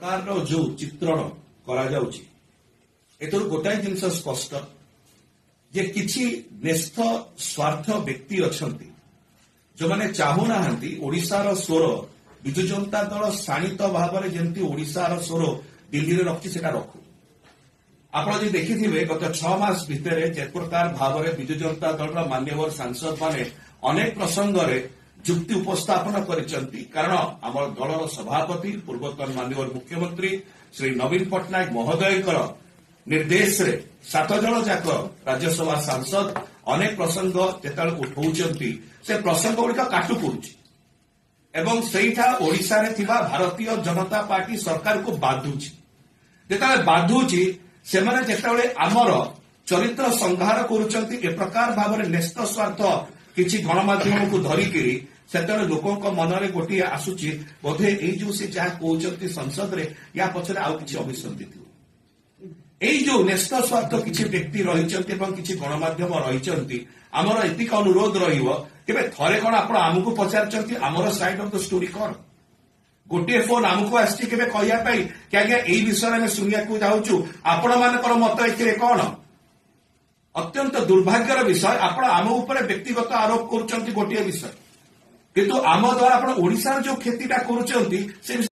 सरकार जो चित्रण कर गोटाए जिनस स्पष्ट जे किछि न्यस्त स्वार्थ व्यक्ति अच्छा जो मैंने चाहूना ओडिशार स्वर विजु जनता दल शाणित भाव में जमी ओडिशार स्वर दिल्ली में रखी से रखू आप देखिए गत 6 मास भितर जे प्रकार भाव में विजु जनता दल मान्यवर सांसद माने अनेक प्रसंग जुक्ति उपस्थापन करिसेंती कारण आम दलर सभापति पूर्वतन माननीय मुख्यमंत्री श्री नवीन पट्टनायक महोदयकर निर्देश रे 7 जन जाक राज्यसभा सांसद अनेक प्रसंग जेतल उठाउछंती से प्रसंग गुड़िक काटु पड़ुछि एवं सेठा ओडिशा रे थिबा भारतीय जनता पार्टी सरकार को बाधुछि जेतले बाधुछि से माने जेतले आमर चरित्र संहार करूछंती ए प्रकार भाव में न्यस्त स्वार्थ किछि गणमाध्यम को धरिकी से लोकों मनरे गोटे आसुची बोधे जो से जहाँ कहते संसद रे या पछरे आउ किछि अभिसंधि थी जो न्यस्त स्वार्थ किछि व्यक्ति रही गणमाध्यम रही आमर एतिक अनुरोध रहे थरे कौन आप आमको पचार आमर साइड ऑफ द स्टोरी कौन गोटे फोन आमको आसी कहवाई कि आज्ञा यही विषय में शुणा जाऊँ आपण मान मत ए कौन अत्यंत दुर्भाग्यर विषय आपण आम उपर व्यक्तिगत आरोप करुँच गोटे विषय किंतु आम द्वारा आप ओडिशार जो क्षतिटा करुँच